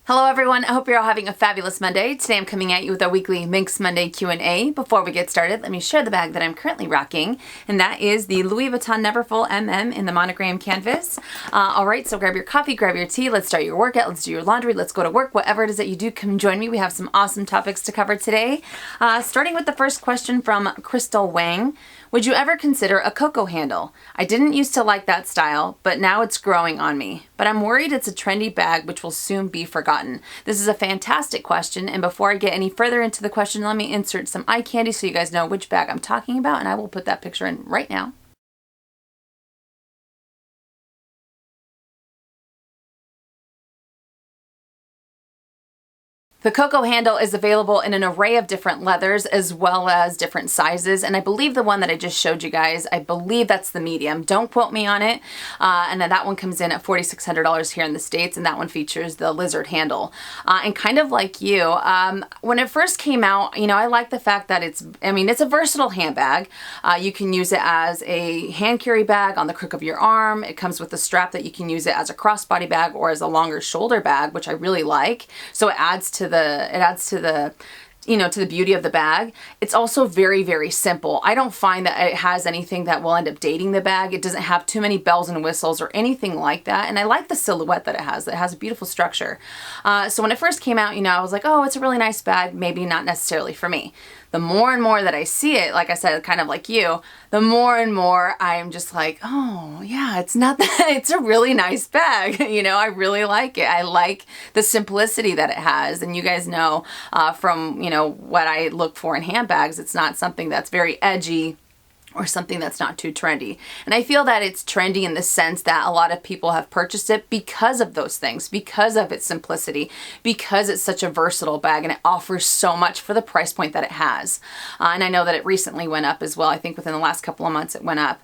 Hello everyone, I hope you're all having a fabulous Monday. Today I'm coming at you with our weekly Minks Monday Q&A. Before we get started, let me share the bag that I'm currently rocking, and that is the Louis Vuitton Neverfull MM in the monogram canvas. Alright, so grab your coffee, grab your tea, let's start your workout, let's do your laundry, let's go to work, whatever it is that you do, come join me. We have some awesome topics to cover today. Starting with the first question from Crystal Wang. Would you ever consider a Coco handle? I didn't used to like that style, but now it's growing on me. But I'm worried it's a trendy bag which will soon be forgotten. This is a fantastic question, and before I get any further into the question, let me insert some eye candy so you guys know which bag I'm talking about, and I will put that picture in right now. The Coco handle is available in an array of different leathers as well as different sizes, and I believe the one that I just showed you guys, I believe that's the medium. Don't quote me on it. And then that one comes in at $4,600 here in the States, and that one features the lizard handle. And kind of like you, when it first came out, you know, I like the fact that it's a versatile handbag. You can use it as a hand carry bag on the crook of your arm. It comes with a strap that you can use it as a crossbody bag or as a longer shoulder bag, which I really like. So it adds to the beauty of the bag. It's also very, very simple. I don't find that it has anything that will end up dating the bag. It doesn't have too many bells and whistles or anything like that. And I like the silhouette that it has. It has a beautiful structure. So when it first came out, you know, I was like, oh, it's a really nice bag. Maybe not necessarily for me. The more and more that I see it, like I said, kind of like you, the more and more I'm just like, oh yeah, it's not that, it's a really nice bag. You know, I really like it. I like the simplicity that it has. And you guys know from, you know, what I look for in handbags, it's not something that's very edgy or something that's not too trendy. And I feel that it's trendy in the sense that a lot of people have purchased it because of those things, because of its simplicity, because it's such a versatile bag and it offers so much for the price point that it has. And I know that it recently went up as well. I think within the last couple of months it went up.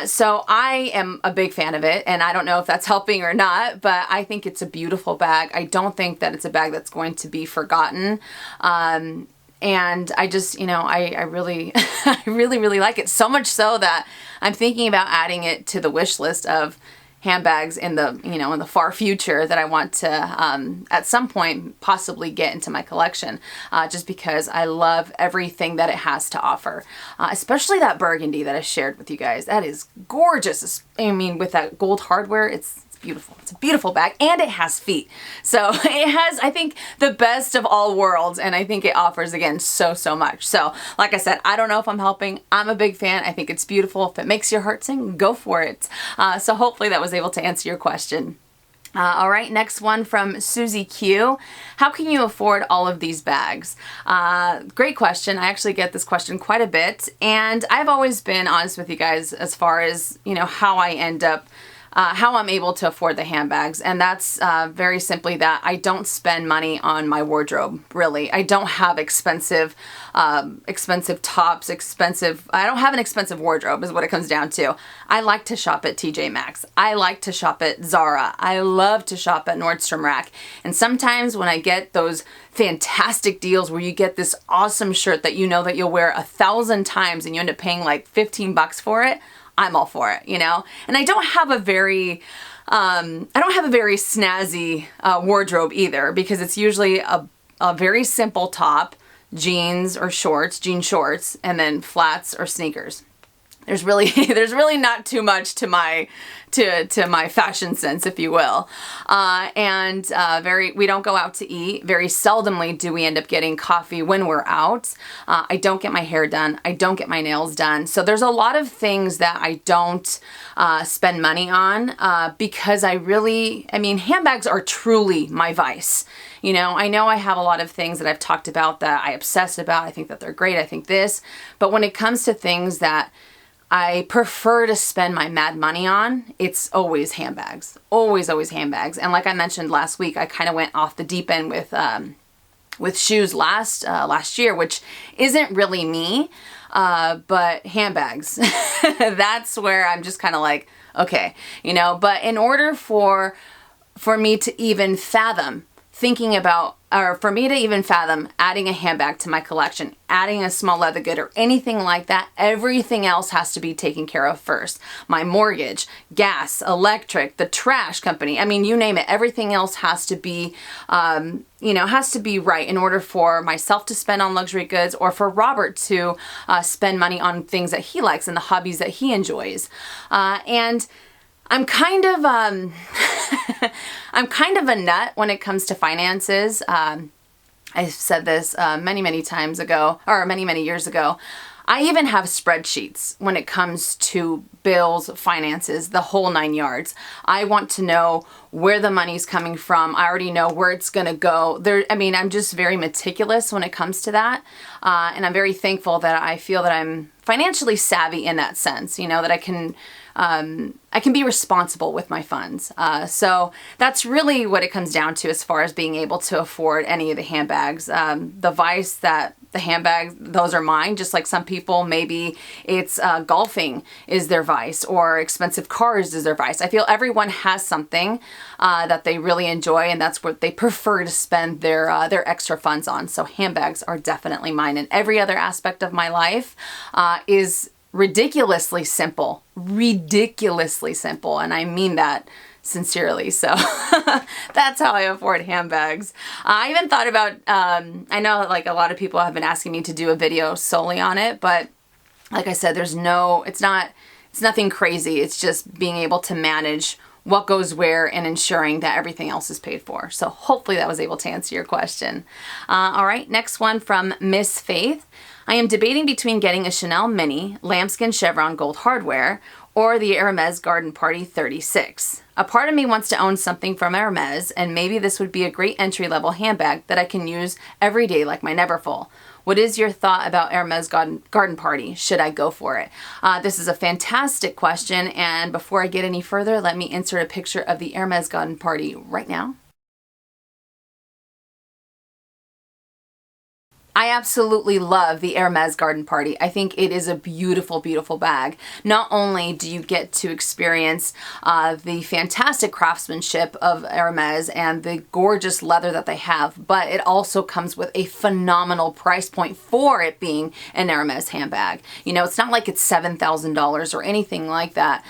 So I am a big fan of it, and I don't know if that's helping or not, but I think it's a beautiful bag. I don't think that it's a bag that's going to be forgotten. And I just, you know, I really, I really like it. So much so that I'm thinking about adding it to the wish list of handbags in the, you know, in the far future that I want to, at some point, possibly get into my collection. Just because I love everything that it has to offer. Especially that burgundy that I shared with you guys. That is gorgeous. I mean, with that gold hardware, it's beautiful. It's a beautiful bag, and it has feet. So it has, I think, the best of all worlds, and I think it offers, again, so much. So like I said, I don't know if I'm helping. I'm a big fan. I think it's beautiful. If it makes your heart sing, go for it. So hopefully that was able to answer your question. All right, next one from Susie Q. How can you afford all of these bags? Great question. I actually get this question quite a bit, and I've always been honest with you guys as far as, you know, how I end up how I'm able to afford the handbags, and that's very simply that I don't spend money on my wardrobe, really. I don't have expensive tops, I don't have an expensive wardrobe is what it comes down to. I like to shop at TJ Maxx. I like to shop at Zara. I love to shop at Nordstrom Rack. And sometimes when I get those fantastic deals where you get this awesome shirt that you know that you'll wear 1,000 times and you end up paying like $15 for it, I'm all for it, you know? And I don't have a very snazzy wardrobe either, because it's usually a very simple top, jeans or shorts, jean shorts, and then flats or sneakers. There's really not too much to my fashion sense, if you will. We don't go out to eat. Very seldomly do we end up getting coffee when we're out. I don't get my hair done. I don't get my nails done. So there's a lot of things that I don't spend money on because handbags are truly my vice. You know I have a lot of things that I've talked about that I obsess about. I think that they're great. I think this. But when it comes to things that I prefer to spend my mad money on, it's always handbags. Always handbags. And like I mentioned last week, I kind of went off the deep end with shoes last year, which isn't really me, but handbags. That's where I'm just kind of like, okay, you know. But in order for me to even fathom thinking about, or for me to even fathom adding a handbag to my collection, adding a small leather good or anything like that, everything else has to be taken care of first. My mortgage, gas, electric, the trash company, I mean, you name it, everything else has to be, has to be right in order for myself to spend on luxury goods or for Robert to spend money on things that he likes and the hobbies that he enjoys. And I'm kind of I'm kind of a nut when it comes to finances. I said this many times ago, or many years ago. I even have spreadsheets when it comes to bills, finances, the whole 9 yards. I want to know where the money's coming from. I already know where it's going to go. I'm just very meticulous when it comes to that. And I'm very thankful that I feel that I'm financially savvy in that sense, that I can be responsible with my funds. So that's really what it comes down to as far as being able to afford any of the handbags. The vice that the handbags, those are mine, just like some people, maybe it's golfing is their vice or expensive cars is their vice. I feel everyone has something that they really enjoy and that's what they prefer to spend their extra funds on. So handbags are definitely mine, and every other aspect of my life is ridiculously simple, and I mean that sincerely. So that's how I afford handbags. I even thought about, I know like a lot of people have been asking me to do a video solely on it, but like I said, it's nothing crazy. It's just being able to manage what goes where and ensuring that everything else is paid for. So hopefully that was able to answer your question. All right, next one from Miss Faith. I am debating between getting a Chanel Mini, lambskin chevron gold hardware, or the Hermes Garden Party 36. A part of me wants to own something from Hermes, and maybe this would be a great entry-level handbag that I can use every day like my Neverfull. What is your thought about Hermes Garden Party? Should I go for it? This is a fantastic question, and before I get any further, let me insert a picture of the Hermes Garden Party right now. I absolutely love the Hermes Garden Party. I think it is a beautiful, beautiful bag. Not only do you get to experience the fantastic craftsmanship of Hermes and the gorgeous leather that they have, but it also comes with a phenomenal price point for it being an Hermes handbag. It's not like it's $7,000 or anything like that.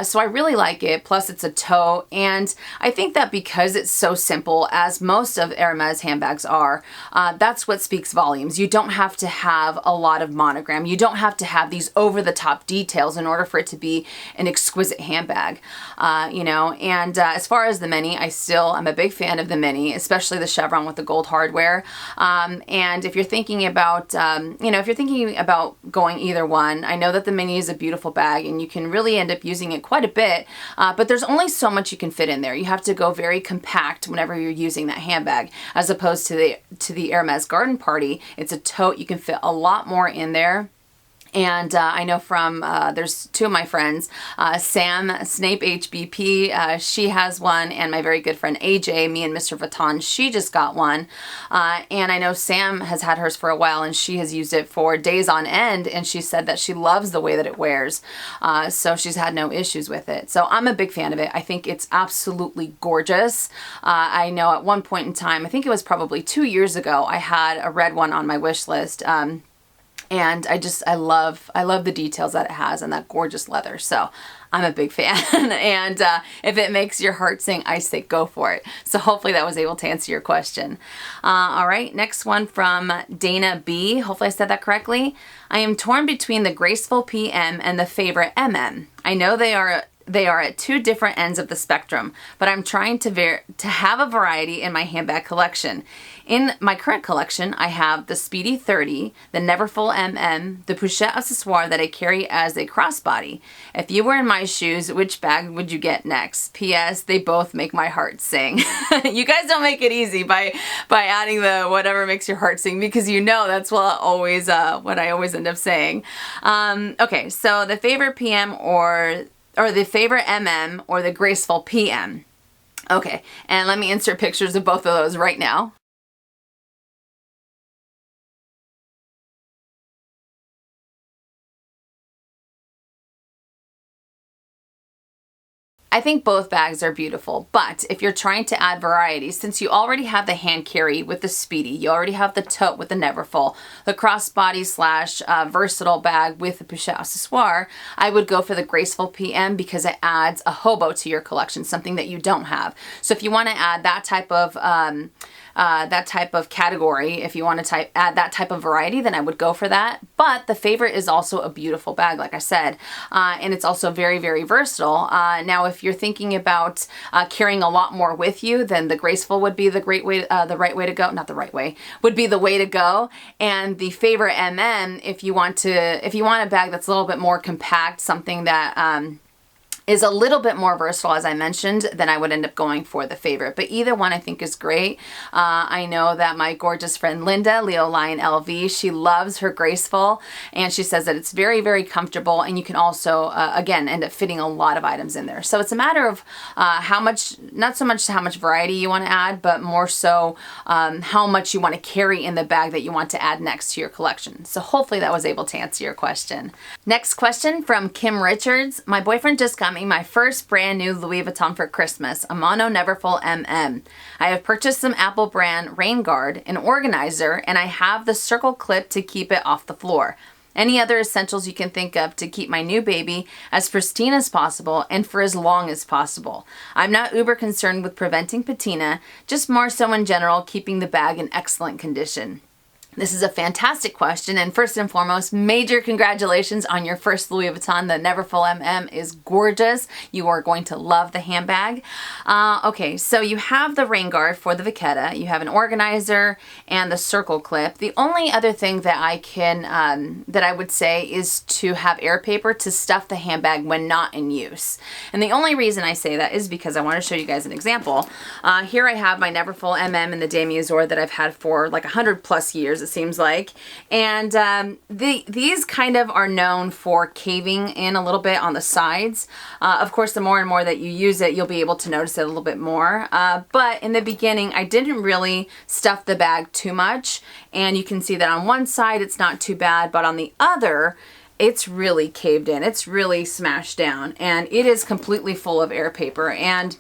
So I really like it. Plus it's a tote, and I think that because it's so simple, as most of Hermes handbags are, that's what speaks volumes. You don't have to have a lot of monogram. You don't have to have these over-the-top details in order for it to be an exquisite handbag, And as far as the Mini, I'm a big fan of the Mini, especially the chevron with the gold hardware. And if you're thinking about, going either one, I know that the Mini is a beautiful bag, and you can really end up using it quite a bit. But there's only so much you can fit in there. You have to go very compact whenever you're using that handbag, as opposed to the Hermes Garden Party. It's a tote. You can fit a lot more in there. And I know from, there's two of my friends, Sam, Snape HBP, she has one, and my very good friend AJ, me and Mr. Vuitton, she just got one. And I know Sam has had hers for a while, and she has used it for days on end, and she said that she loves the way that it wears. So she's had no issues with it. So I'm a big fan of it. I think it's absolutely gorgeous. I know at one point in time, I think it was probably 2 years ago, I had a red one on my wish list. And I love the details that it has and that gorgeous leather. So I'm a big fan. And if it makes your heart sing, I say go for it. So hopefully that was able to answer your question. All right, next one from Dana B. Hopefully I said that correctly. I am torn between the Graceful PM and the Favorite MM. I know they are at two different ends of the spectrum, but I'm trying to have a variety in my handbag collection. In my current collection, I have the Speedy 30, the Neverfull MM, the Pochette accessoire that I carry as a crossbody. If you were in my shoes, which bag would you get next? P.S. They both make my heart sing. You guys don't make it easy by adding the whatever makes your heart sing, because that's what I always end up saying. Okay, so the Favorite PM or the Favorite MM or the Graceful PM. Okay, and let me insert pictures of both of those right now. I think both bags are beautiful, but if you're trying to add variety, since you already have the hand carry with the Speedy, you already have the tote with the Neverfull, the crossbody slash versatile bag with the pochette accessoire, I would go for the Graceful PM because it adds a hobo to your collection, something that you don't have. So if you want to add that type of category, if you want to add that type of variety, then I would go for that. But the Favorite is also a beautiful bag, like I said, and it's also very, very versatile. Now, if you're thinking about carrying a lot more with you, then the Graceful would be the right way to go. Not the right way, would be the way to go. And the Favorite MM, if you want a bag that's a little bit more compact, something that is a little bit more versatile, as I mentioned, then I would end up going for the Favorite. But either one I think is great. I know that my gorgeous friend Linda, Leo Lion LV, she loves her Graceful, and she says that it's very, very comfortable, and you can also, again, end up fitting a lot of items in there. So it's a matter of how much, not so much how much variety you want to add, but more so how much you want to carry in the bag that you want to add next to your collection. So hopefully that was able to answer your question. Next question from Kim Richards. My boyfriend just got me my first brand new Louis Vuitton for Christmas, a Mono Neverfull MM. I have purchased some Apple brand rain guard, an organizer, and I have the circle clip to keep it off the floor. Any other essentials you can think of to keep my new baby as pristine as possible and for as long as possible. I'm not uber concerned with preventing patina, just more so in general keeping the bag in excellent condition. This is a fantastic question, and first and foremost, major congratulations on your first Louis Vuitton. The Neverfull MM is gorgeous. You are going to love the handbag. Okay, so you have the rain guard for the Vachetta, you have an organizer, and the circle clip. The only other thing that I would say is to have air paper to stuff the handbag when not in use. And the only reason I say that is because I want to show you guys an example. Here I have my Neverfull MM in the Demi-Azur that I've had for like 100+ years. It seems like, and these kind of are known for caving in a little bit on the sides. Of course, the more and more that you use it, you'll be able to notice it a little bit more. But in the beginning, I didn't really stuff the bag too much, and you can see that on one side it's not too bad, but on the other, it's really caved in. It's really smashed down, and it is completely full of air paper. And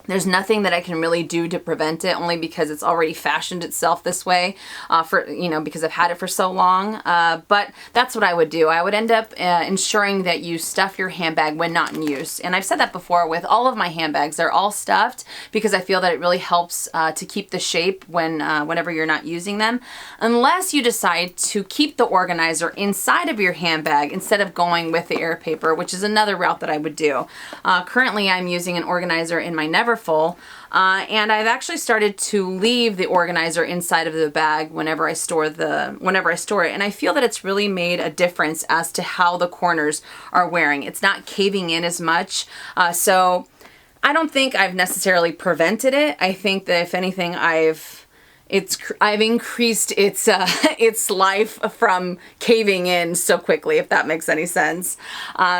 there's nothing that I can really do to prevent it, only because it's already fashioned itself this way because I've had it for so long. But that's what I would do. I would end up ensuring that you stuff your handbag when not in use. And I've said that before with all of my handbags. They're all stuffed because I feel that it really helps to keep the shape whenever you're not using them. Unless you decide to keep the organizer inside of your handbag instead of going with the air paper, which is another route that I would do. Currently, I'm using an organizer in my Neverfull. And I've actually started to leave the organizer inside of the bag whenever I store it, and I feel that it's really made a difference as to how the corners are wearing. It's not caving in as much, so I don't think I've necessarily prevented it. I think that if anything, I've increased its life from caving in so quickly, if that makes any sense.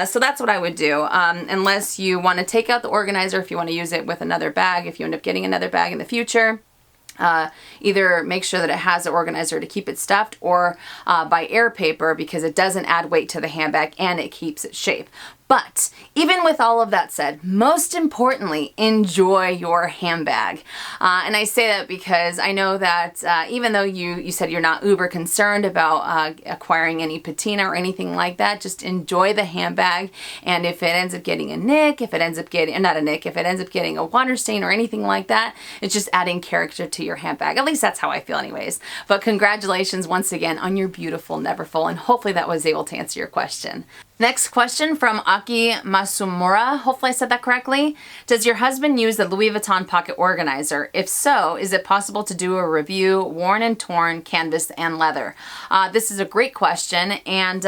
So that's what I would do. Unless you want to take out the organizer, if you want to use it with another bag, if you end up getting another bag in the future, either make sure that it has an organizer to keep it stuffed, or buy air paper because it doesn't add weight to the handbag and it keeps its shape. But even with all of that said, most importantly, enjoy your handbag. And I say that because I know that even though you said you're not uber concerned about acquiring any patina or anything like that, just enjoy the handbag. And if it ends up getting a nick, if it ends up getting, not a nick, if it ends up getting a water stain or anything like that, it's just adding character to your handbag. At least that's how I feel anyways. But congratulations once again on your beautiful Neverfull, and hopefully that was able to answer your question. Next question from Aki Masumura. Hopefully I said that correctly. Does your husband use the Louis Vuitton pocket organizer? If so, is it possible to do a review, worn and torn, canvas and leather? This is a great question, and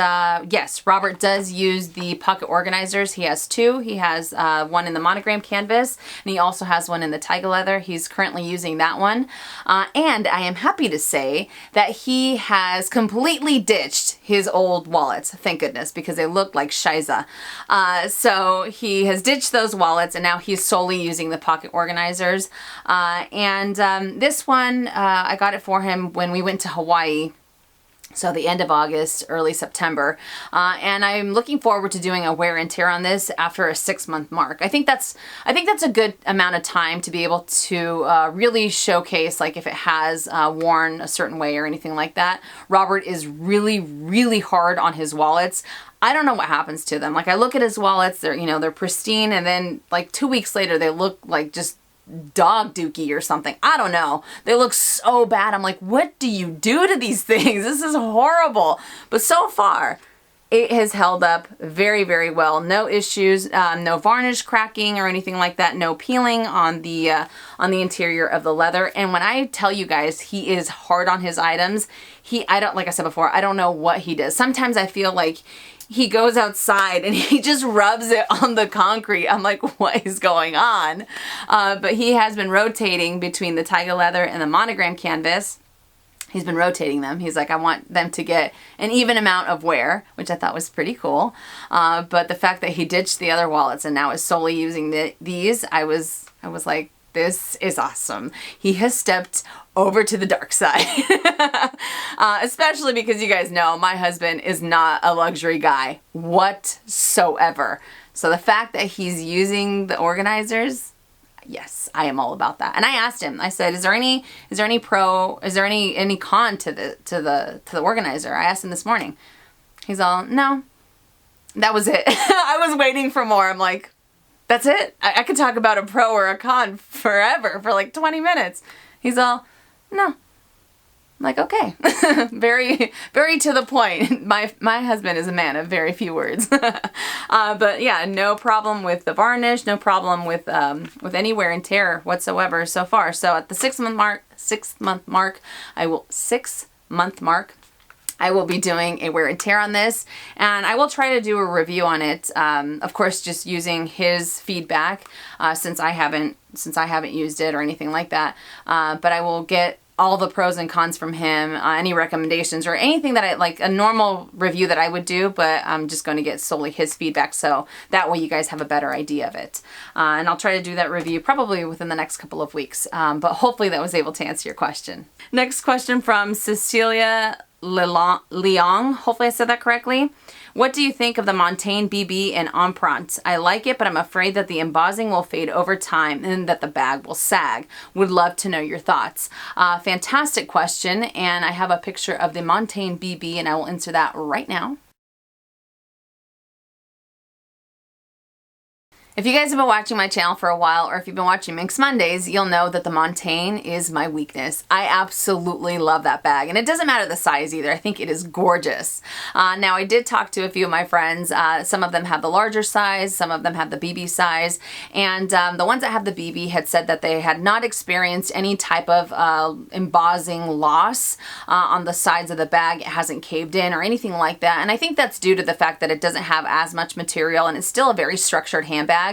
yes, Robert does use the pocket organizers. He has two. He has one in the monogram canvas, and he also has one in the tiger leather. He's currently using that one, and I am happy to say that he has completely ditched his old wallets. Thank goodness, because they look like shiza. So he has ditched those wallets, and now he's solely using the pocket organizers. This one, I got it for him when we went to Hawaii. So the end of August, early September. And I'm looking forward to doing a wear and tear on this after a 6-month mark. I think that's a good amount of time to be able to really showcase, like, if it has worn a certain way or anything like that. Robert is really, really hard on his wallets. I don't know what happens to them. Like, I look at his wallets, they're pristine, and then like 2 weeks later they look like just dog dookie or something. I don't know. They look so bad. I'm like, what do you do to these things? This is horrible. But so far, it has held up very, very well. No issues, no varnish cracking or anything like that. No peeling on the interior of the leather. And when I tell you guys, he is hard on his items. Like I said before, I don't know what he does. Sometimes I feel like he goes outside and he just rubs it on the concrete. I'm like, what is going on? But he has been rotating between the tiger leather and the monogram canvas. He's been rotating them. He's like, I want them to get an even amount of wear, which I thought was pretty cool. But the fact that he ditched the other wallets and now is solely using these, I was like, this is awesome. He has stepped over to the dark side. Especially because you guys know my husband is not a luxury guy whatsoever. So the fact that he's using the organizers, yes, I am all about that. And I asked him, I said, is there any con to the organizer? I asked him this morning. He's all, no. That was it. I was waiting for more. I'm like, that's it? I could talk about a pro or a con forever, for like 20 minutes. He's all, no. I'm like, okay. Very, very to the point. My husband is a man of very few words. But yeah, no problem with the varnish, no problem with any wear and tear whatsoever so far. So at the 6-month mark, I will be doing a wear and tear on this, and I will try to do a review on it. Of course, just using his feedback, since I haven't used it or anything like that. But I will get all the pros and cons from him, any recommendations or anything that like a normal review that I would do, but I'm just going to get solely his feedback, so that way you guys have a better idea of it. And I'll try to do that review probably within the next couple of weeks, but hopefully that was able to answer your question. Next question from Cecilia Leong. Hopefully I said that correctly. What do you think of the Montaigne Bb in Empreinte? I like it, but I'm afraid that the embossing will fade over time and that the bag will sag. Would love to know your thoughts. Fantastic question, and I have a picture of the Montaigne Bb, and I will answer that right now. If you guys have been watching my channel for a while, or if you've been watching Minks Mondays, you'll know that the Montaigne is my weakness. I absolutely love that bag, and it doesn't matter the size either. I think it is gorgeous. Now, I did talk to a few of my friends. Some of them have the larger size, some of them have the BB size, and the ones that have the BB had said that they had not experienced any type of embossing loss on the sides of the bag. It hasn't caved in or anything like that, and I think that's due to the fact that it doesn't have as much material, and it's still a very structured handbag.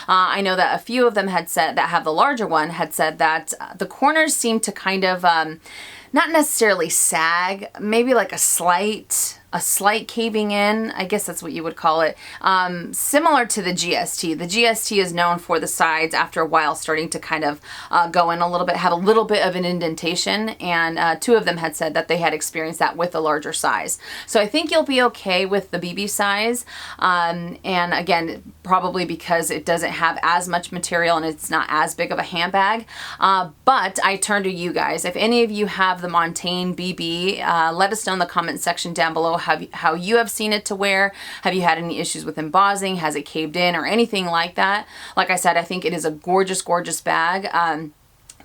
I know that a few of them had said, that have the larger one, had said that the corners seem to kind of not necessarily sag, maybe like a slight caving in, I guess that's what you would call it, similar to the GST. The GST is known for the sides after a while starting to kind of go in a little bit, have a little bit of an indentation, and two of them had said that they had experienced that with a larger size. So I think you'll be okay with the BB size, and again, probably because it doesn't have as much material and it's not as big of a handbag. But I turn to you guys. If any of you have the Montaigne Bb, let us know in the comment section down below how you have seen it to wear. Have you had any issues with embossing? Has it caved in or anything like that? Like I said, I think it is a gorgeous, gorgeous bag.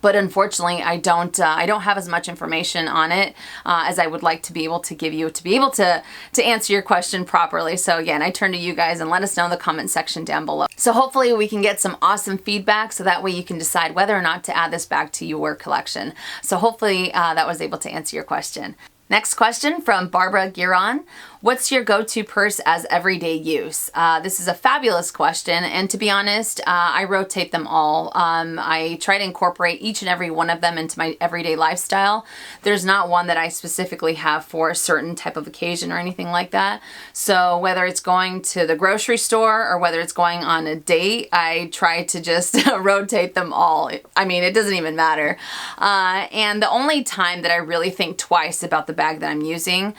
But unfortunately, I don't have as much information on it as I would like to be able to give you to be able to answer your question properly. So again, I turn to you guys and let us know in the comment section down below. So hopefully we can get some awesome feedback, so that way you can decide whether or not to add this bag to your collection. So hopefully that was able to answer your question. Next question from Barbara Giron. What's your go-to purse as everyday use? This is a fabulous question, and to be honest, I rotate them all. I try to incorporate each and every one of them into my everyday lifestyle. There's not one that I specifically have for a certain type of occasion or anything like that. So whether it's going to the grocery store or whether it's going on a date, I try to just rotate them all. I mean, it doesn't even matter. And the only time that I really think twice about the bag that I'm using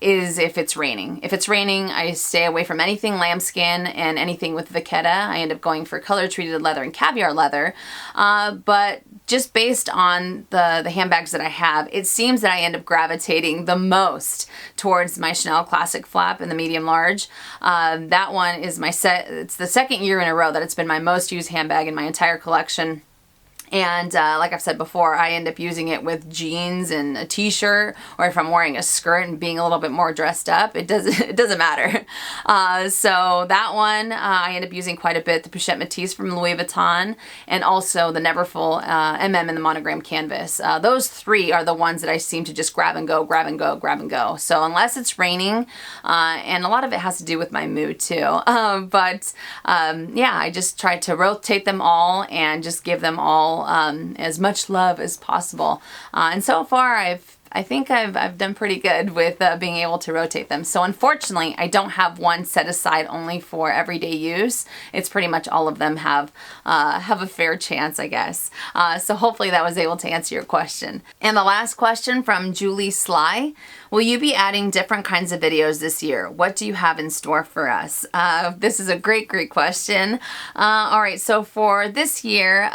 is if it's raining. If it's raining, I stay away from anything lambskin and anything with vachetta. I end up going for color treated leather and caviar leather. But just based on the handbags that I have, it seems that I end up gravitating the most towards my Chanel Classic Flap in the medium large. That one is it's the second year in a row that it's been my most used handbag in my entire collection. And like I've said before, I end up using it with jeans and a t-shirt, or if I'm wearing a skirt and being a little bit more dressed up, it doesn't matter. So that one I end up using quite a bit. The Pochette Métis from Louis Vuitton, and also the Neverfull MM in the monogram canvas. Those three are the ones that I seem to just grab and go, grab and go, grab and go. So unless it's raining, and a lot of it has to do with my mood too. Yeah, I just try to rotate them all and just give them all as much love as possible. And so far I think I've done pretty good with being able to rotate them. So unfortunately, I don't have one set aside only for everyday use. It's pretty much all of them have a fair chance, I guess. So hopefully that was able to answer your question. And the last question from Julie Sly. Will you be adding different kinds of videos this year? What do you have in store for us? This is a great question. All right, so for this year,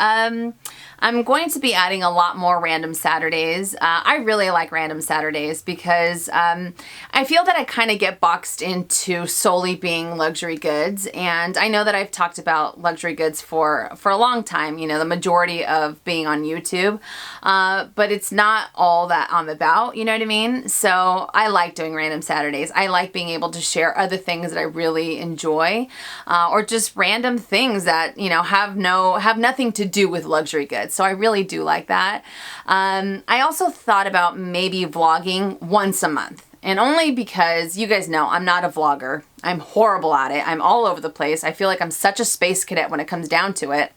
I'm going to be adding a lot more random Saturdays. I really like random Saturdays because I feel that I kind of get boxed into solely being luxury goods. And I know that I've talked about luxury goods for a long time, you know, the majority of being on YouTube. But it's not all that I'm about, you know what I mean? So I like doing random Saturdays. I like being able to share other things that I really enjoy, or just random things that, you know, have nothing to do with luxury goods. So I really do like that. I also thought about maybe vlogging once a month. And only because you guys know I'm not a vlogger. I'm horrible at it. I'm all over the place. I feel like I'm such a space cadet when it comes down to it.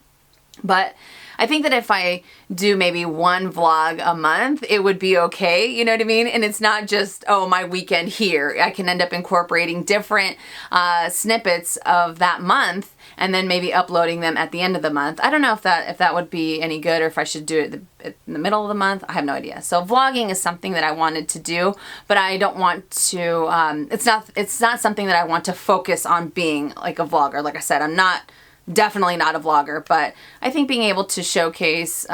But I think that if I do maybe one vlog a month, it would be okay, you know what I mean? And it's not just, oh, my weekend here. I can end up incorporating different snippets of that month and then maybe uploading them at the end of the month. I don't know if that would be any good, or if I should do it in the middle of the month. I have no idea. So vlogging is something that I wanted to do, but I don't want to, it's not something that I want to focus on being like a vlogger. Like I said, I'm definitely not a vlogger, but I think being able to showcase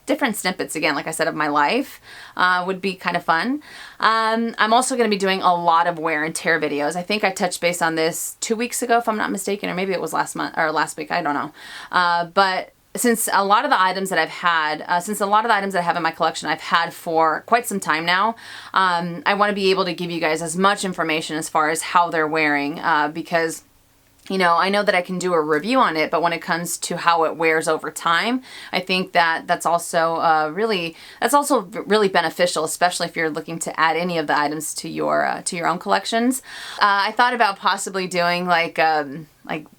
different snippets, again, like I said, of my life would be kind of fun. I'm also going to be doing a lot of wear and tear videos. I think I touched base on this 2 weeks ago, if I'm not mistaken, or maybe it was last month or last week, I don't know. But since a lot of the items that I've had, since a lot of the items that I have in my collection I've had for quite some time now, I want to be able to give you guys as much information as far as how they're wearing, because you know, I know that I can do a review on it, but when it comes to how it wears over time, I think that that's also really beneficial, especially if you're looking to add any of the items to your own collections. I thought about possibly doing like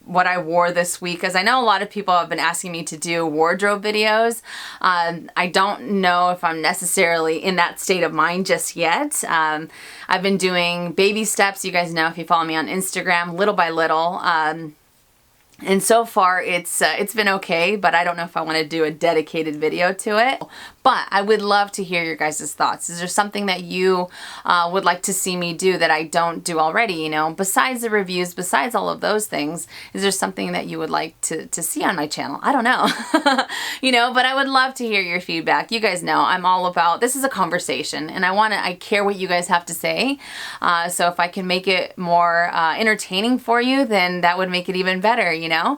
what I wore this week, because I know a lot of people have been asking me to do wardrobe videos. I don't know if I'm necessarily in that state of mind just yet. I've been doing baby steps. You guys know if you follow me on Instagram, little by little. And so far it's been okay, but I don't know if I want to do a dedicated video to it. But I would love to hear your guys' thoughts. Is there something that you would like to see me do that I don't do already, you know? Besides the reviews, besides all of those things, is there something that you would like to see on my channel? I don't know. You know, but I would love to hear your feedback. You guys know I'm all about, this is a conversation, and I care what you guys have to say. So if I can make it more entertaining for you, then that would make it even better, you know?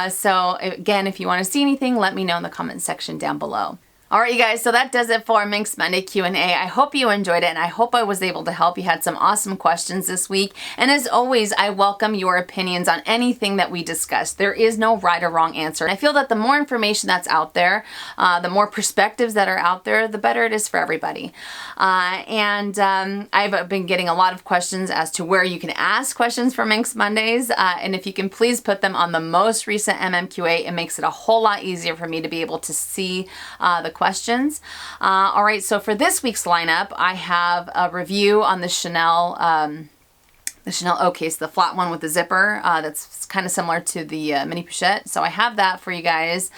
So again, if you want to see anything, let me know in the comment section down below. All right, you guys, so that does it for Minks Monday Q&A. I hope you enjoyed it, and I hope I was able to help. You had some awesome questions this week. And as always, I welcome your opinions on anything that we discussed. There is no right or wrong answer. And I feel that the more information that's out there, the more perspectives that are out there, the better it is for everybody. I've been getting a lot of questions as to where you can ask questions for Minks Mondays. And if you can please put them on the most recent MMQA, it makes it a whole lot easier for me to be able to see the questions. All right, so for this week's lineup, I have a review on the Chanel O case, the flat one with the zipper. That's kind of similar to the mini pochette. So I have that for you guys.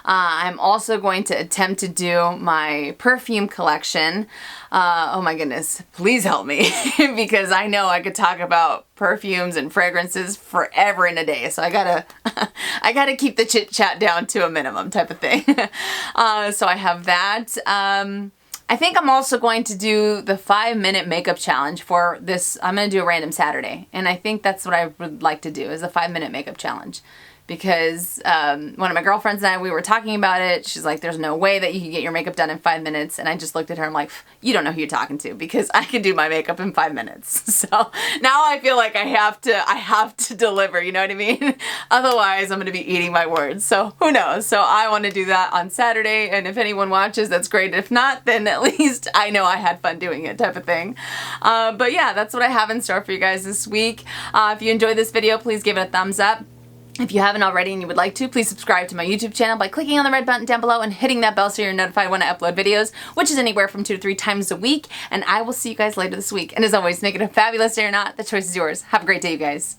I'm also going to attempt to do my perfume collection. Oh my goodness, please help me because I know I could talk about perfumes and fragrances forever in a day. So I gotta keep the chit chat down to a minimum type of thing. So I have that. I think I'm also going to do the 5-minute makeup challenge for this. I'm going to do a random Saturday. And I think that's what I would like to do is a 5-minute makeup challenge. Because one of my girlfriends and I, we were talking about it. She's like, there's no way that you can get your makeup done in 5 minutes. And I just looked at her, I'm like, you don't know who you're talking to because I can do my makeup in 5 minutes. So now I feel like I have to deliver, you know what I mean? Otherwise I'm going to be eating my words. So who knows? So I want to do that on Saturday. And if anyone watches, that's great. If not, then at least I know I had fun doing it type of thing. But yeah, that's what I have in store for you guys this week. If you enjoyed this video, please give it a thumbs up. If you haven't already and you would like to, please subscribe to my YouTube channel by clicking on the red button down below and hitting that bell so you're notified when I upload videos, which is anywhere from 2 to 3 times a week. And I will see you guys later this week. And as always, make it a fabulous day or not, the choice is yours. Have a great day, you guys.